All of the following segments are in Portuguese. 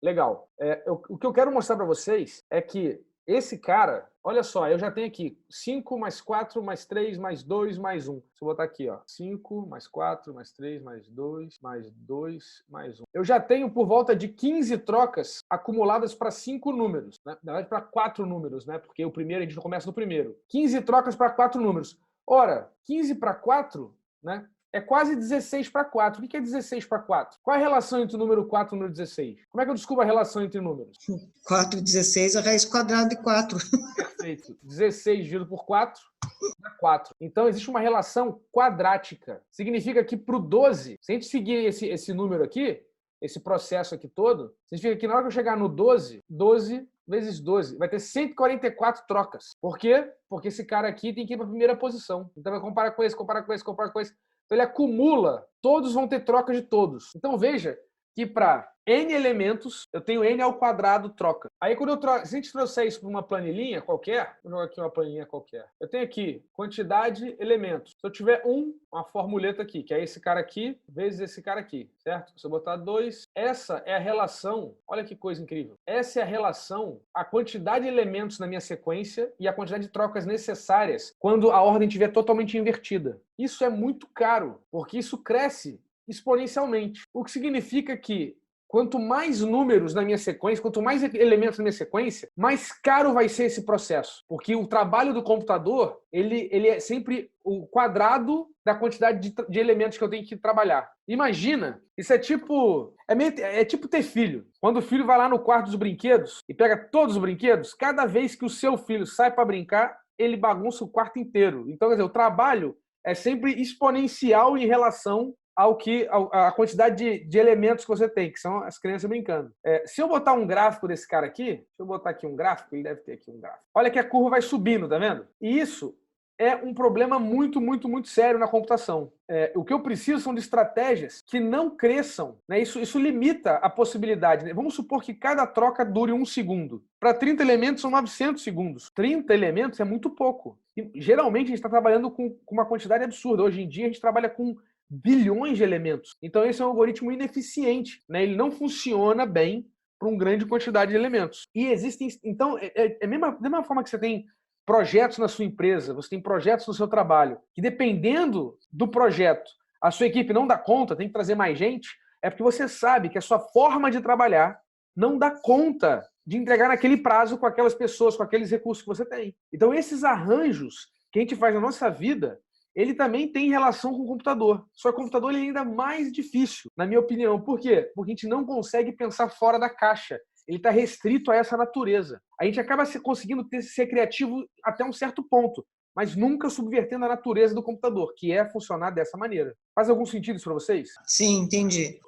Legal. O que eu quero mostrar para vocês é que esse cara, olha só, eu já tenho aqui 5 mais 4 mais 3 mais 2 mais 1. Deixa eu botar aqui, ó. 5 mais 4 mais 3 mais 2 mais 2 mais 1. Eu já tenho por volta de 15 trocas acumuladas para 5 números, né? Na verdade, para 4 números, né? Porque o primeiro, a gente começa no primeiro. 15 trocas para 4 números. Ora, 15 para 4, né? É quase 16 para 4. O que é 16 para 4? Qual é a relação entre o número 4 e o número 16? Como é que eu descubro a relação entre números? 4, 16, a raiz quadrada de 4. Perfeito. 16 dividido por 4 dá 4. Então, existe uma relação quadrática. Significa que para o 12, se a gente seguir esse número aqui, esse processo aqui todo, significa que na hora que eu chegar no 12, 12 vezes 12, vai ter 144 trocas. Por quê? Porque esse cara aqui tem que ir para a primeira posição. Então, vai comparar com esse, comparar com esse, comparar com esse. Então, ele acumula, todos vão ter troca de todos. Então, veja que para n elementos, eu tenho n ao quadrado troca. Aí, quando se a gente trouxer isso para uma planilhinha qualquer, vou jogar aqui uma planilhinha qualquer, eu tenho aqui quantidade elementos. Se eu tiver uma formuleta aqui, que é esse cara aqui vezes esse cara aqui, certo? Se eu botar 2, essa é a relação, olha que coisa incrível. Essa é a relação, a quantidade de elementos na minha sequência e a quantidade de trocas necessárias quando a ordem estiver totalmente invertida. Isso é muito caro, porque isso cresce exponencialmente. O que significa que quanto mais números na minha sequência, quanto mais elementos na minha sequência, mais caro vai ser esse processo. Porque o trabalho do computador, ele é sempre o quadrado da quantidade de elementos que eu tenho que trabalhar. Imagina, isso é tipo ter filho. Quando o filho vai lá no quarto dos brinquedos e pega todos os brinquedos, cada vez que o seu filho sai para brincar, ele bagunça o quarto inteiro. Então, quer dizer, o trabalho é sempre exponencial em relação a quantidade de elementos que você tem, que são as crianças brincando. Se eu botar um gráfico desse cara aqui, deixa eu botar aqui um gráfico, ele deve ter aqui um gráfico. Olha que a curva vai subindo, tá vendo? E isso é um problema muito, muito, muito sério na computação. O que eu preciso são de estratégias que não cresçam, né? Isso limita a possibilidade, né? Vamos supor que cada troca dure 1 segundo. Para 30 elementos são 900 segundos. 30 elementos é muito pouco. E, geralmente a gente está trabalhando com uma quantidade absurda. Hoje em dia a gente trabalha com bilhões de elementos. Então esse é um algoritmo ineficiente, né? Ele não funciona bem para uma grande quantidade de elementos. E existem, então, a mesma forma que você tem projetos na sua empresa, você tem projetos no seu trabalho, que dependendo do projeto, a sua equipe não dá conta, tem que trazer mais gente, é porque você sabe que a sua forma de trabalhar não dá conta de entregar naquele prazo com aquelas pessoas, com aqueles recursos que você tem. Então esses arranjos que a gente faz na nossa vida, ele também tem relação com o computador. Só que o computador ele é ainda mais difícil, na minha opinião. Por quê? Porque a gente não consegue pensar fora da caixa. Ele está restrito a essa natureza. A gente acaba conseguindo ser criativo até um certo ponto, mas nunca subvertendo a natureza do computador, que é funcionar dessa maneira. Faz algum sentido isso para vocês? Sim, entendi.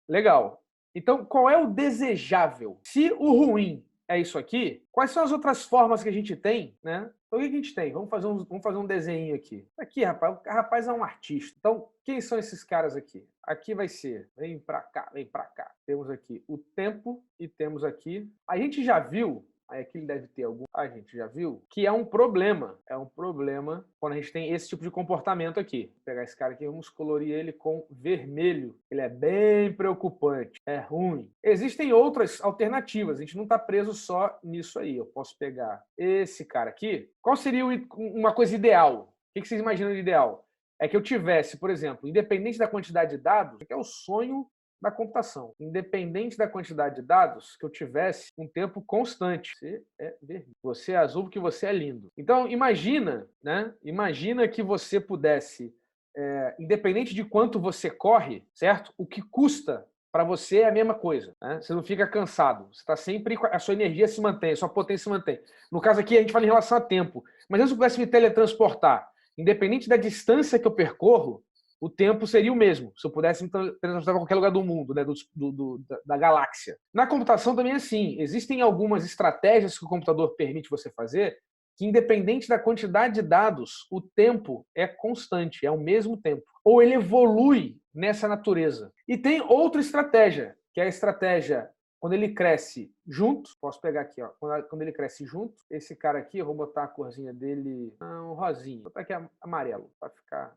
Legal. Então, qual é o desejável? Se o ruim é isso aqui, quais são as outras formas que a gente tem, né? Então, o que a gente tem? Vamos fazer um desenho aqui. Aqui, rapaz, o rapaz é um artista. Então, quem são esses caras aqui? Aqui vai ser, vem pra cá, vem pra cá. Temos aqui o tempo e temos aqui... A gente já viu, aí aqui ele deve ter algum... A gente já viu que é um problema. É um problema quando a gente tem esse tipo de comportamento aqui. Vou pegar esse cara aqui, vamos colorir ele com vermelho. Ele é bem preocupante, é ruim. Existem outras alternativas, a gente não está preso só nisso aí. Eu posso pegar esse cara aqui. Qual seria uma coisa ideal? O que vocês imaginam de ideal? É que eu tivesse, por exemplo, independente da quantidade de dados, que é o sonho da computação. Independente da quantidade de dados, que eu tivesse um tempo constante. Você é vermelho. Você é azul porque você é lindo. Então, imagina, né? Imagina que você pudesse, independente de quanto você corre, certo? O que custa para você é a mesma coisa. Né? Você não fica cansado. Você está sempre... A sua energia se mantém, a sua potência se mantém. No caso aqui, a gente fala em relação a tempo. Mas se eu pudesse me teletransportar, independente da distância que eu percorro, o tempo seria o mesmo, se eu pudesse me transportar para qualquer lugar do mundo, né, da galáxia. Na computação também é assim. Existem algumas estratégias que o computador permite você fazer que, independente da quantidade de dados, o tempo é constante, é o mesmo tempo. Ou ele evolui nessa natureza. E tem outra estratégia, que é a estratégia quando ele cresce junto. Posso pegar aqui, ó, quando ele cresce junto. Esse cara aqui, eu vou botar a corzinha dele, um rosinho. Vou botar aqui amarelo, para ficar...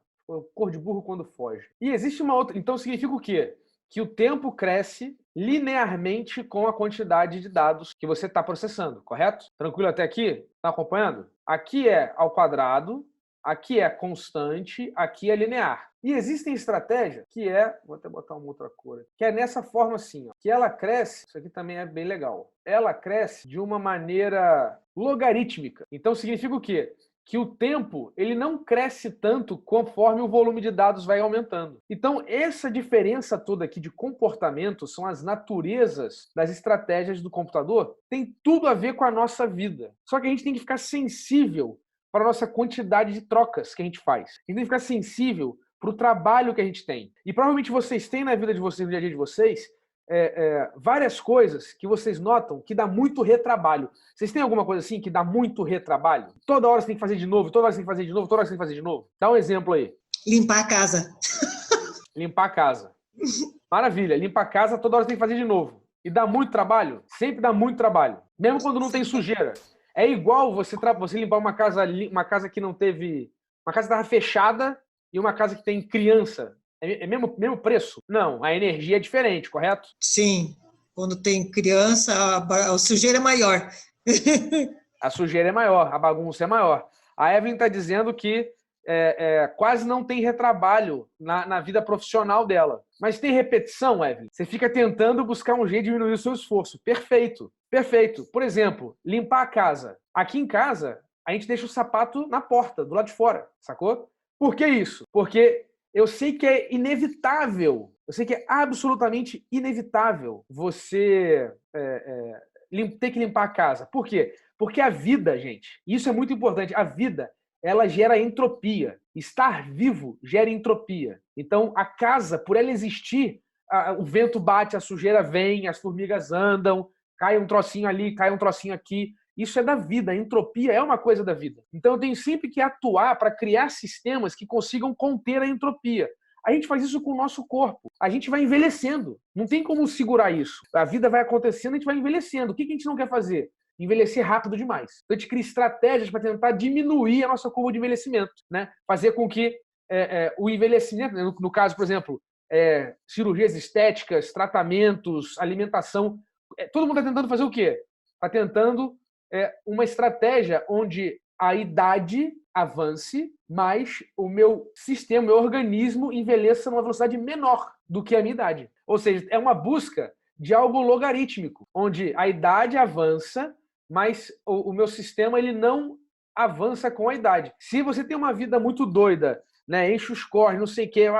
Cor de burro quando foge. E existe uma outra... Então significa o quê? Que o tempo cresce linearmente com a quantidade de dados que você está processando, correto? Tranquilo até aqui? Está acompanhando? Aqui é ao quadrado, aqui é constante, aqui é linear. E existem estratégias que vou até botar uma outra cor, que é nessa forma assim, ó, que ela cresce, isso aqui também é bem legal, ela cresce de uma maneira logarítmica. Então significa o quê? Que o tempo ele não cresce tanto conforme o volume de dados vai aumentando. Então, essa diferença toda aqui de comportamento são as naturezas das estratégias do computador, tem tudo a ver com a nossa vida. Só que a gente tem que ficar sensível para a nossa quantidade de trocas que a gente faz. A gente tem que ficar sensível para o trabalho que a gente tem. E provavelmente vocês têm na vida de vocês, no dia a dia de vocês, várias coisas que vocês notam que dá muito retrabalho. Vocês têm alguma coisa assim que dá muito retrabalho? Toda hora você tem que fazer de novo, toda hora você tem que fazer de novo, toda hora você tem que fazer de novo? Dá um exemplo aí. Limpar a casa. Limpar a casa. Maravilha. Limpar a casa, toda hora você tem que fazer de novo. E dá muito trabalho? Sempre dá muito trabalho. Mesmo quando não tem sujeira. É igual você limpar uma casa que não teve... Uma casa que estava fechada e uma casa que tem criança. É mesmo preço? Não, a energia é diferente, correto? Sim, quando tem criança, a sujeira é maior. A sujeira é maior, a bagunça é maior. A Evelyn está dizendo que quase não tem retrabalho na vida profissional dela. Mas tem repetição, Evelyn? Você fica tentando buscar um jeito de diminuir o seu esforço. Perfeito, perfeito. Por exemplo, limpar a casa. Aqui em casa, a gente deixa o sapato na porta, do lado de fora, sacou? Por que isso? Porque eu sei que é inevitável, eu sei que é absolutamente inevitável você ter que limpar a casa. Por quê? Porque a vida, gente, isso é muito importante, a vida, ela gera entropia. Estar vivo gera entropia. Então, a casa, por ela existir, o vento bate, a sujeira vem, as formigas andam, cai um trocinho ali, cai um trocinho aqui. Isso é da vida, a entropia é uma coisa da vida. Então eu tenho sempre que atuar para criar sistemas que consigam conter a entropia. A gente faz isso com o nosso corpo. A gente vai envelhecendo. Não tem como segurar isso. A vida vai acontecendo, a gente vai envelhecendo. O que a gente não quer fazer? Envelhecer rápido demais. Então a gente cria estratégias para tentar diminuir a nossa curva de envelhecimento, né? Fazer com que o envelhecimento, no caso, por exemplo, cirurgias estéticas, tratamentos, alimentação, todo mundo está tentando fazer o quê? Está tentando uma estratégia onde a idade avance, mas o meu sistema, o meu organismo envelheça numa velocidade menor do que a minha idade. Ou seja, é uma busca de algo logarítmico, onde a idade avança, mas o meu sistema ele não avança com a idade. Se você tem uma vida muito doida, né, enche os corres, não sei o que, o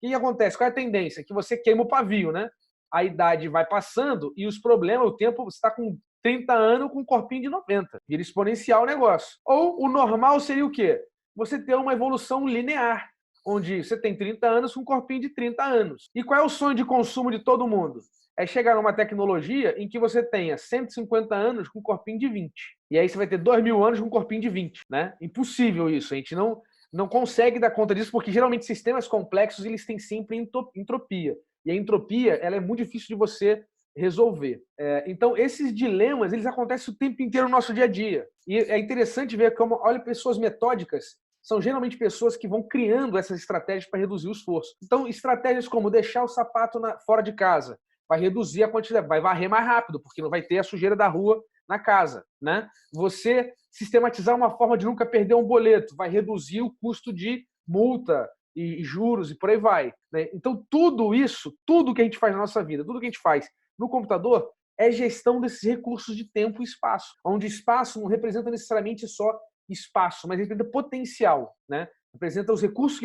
que acontece? Qual é a tendência? Que você queima o pavio, né? A idade vai passando e os problemas, o tempo, você está com 30 anos com um corpinho de 90. Vira exponencial o negócio. Ou o normal seria o quê? Você ter uma evolução linear, onde você tem 30 anos com um corpinho de 30 anos. E qual é o sonho de consumo de todo mundo? É chegar numa tecnologia em que você tenha 150 anos com um corpinho de 20. E aí você vai ter 2.000 anos com um corpinho de 20. Né? Impossível isso. A gente não consegue dar conta disso, porque geralmente sistemas complexos eles têm sempre entropia. E a entropia ela é muito difícil de você resolver. Então, esses dilemas, eles acontecem o tempo inteiro no nosso dia a dia. E é interessante ver como, olha, pessoas metódicas são geralmente pessoas que vão criando essas estratégias para reduzir o esforço. Então, estratégias como deixar o sapato fora de casa, vai reduzir a quantidade, vai varrer mais rápido, porque não vai ter a sujeira da rua na casa. Né? Você sistematizar uma forma de nunca perder um boleto, vai reduzir o custo de multa, e juros e por aí vai. Né? Então, tudo isso, tudo que a gente faz na nossa vida, tudo que a gente faz no computador é gestão desses recursos de tempo e espaço, onde espaço não representa necessariamente só espaço, mas representa potencial, né? Representa os recursos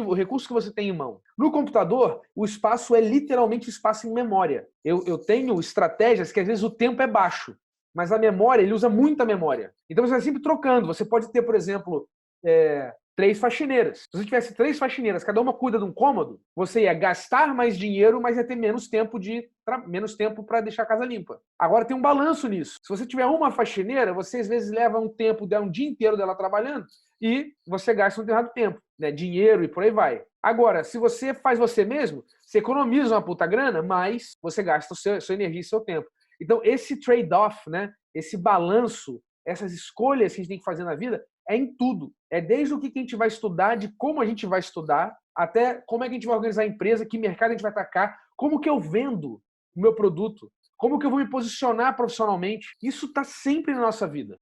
que você tem em mão. No computador, o espaço é literalmente espaço em memória. Eu tenho estratégias que às vezes o tempo é baixo, mas a memória, ele usa muita memória. Então você vai sempre trocando. Você pode ter, por exemplo, 3 faxineiras. Se você tivesse 3 faxineiras, cada uma cuida de um cômodo, você ia gastar mais dinheiro, mas ia ter menos tempo para deixar a casa limpa. Agora tem um balanço nisso. Se você tiver uma faxineira, você às vezes leva um dia inteiro dela trabalhando e você gasta um determinado tempo, né? Dinheiro e por aí vai. Agora, se você faz você mesmo, você economiza uma puta grana, mas você gasta sua energia e seu tempo. Então, esse trade-off, né? Esse balanço, essas escolhas que a gente tem que fazer na vida, é em tudo. É desde o que a gente vai estudar, de como a gente vai estudar, até como é que a gente vai organizar a empresa, que mercado a gente vai atacar, como que eu vendo o meu produto? Como que eu vou me posicionar profissionalmente? Isso está sempre na nossa vida.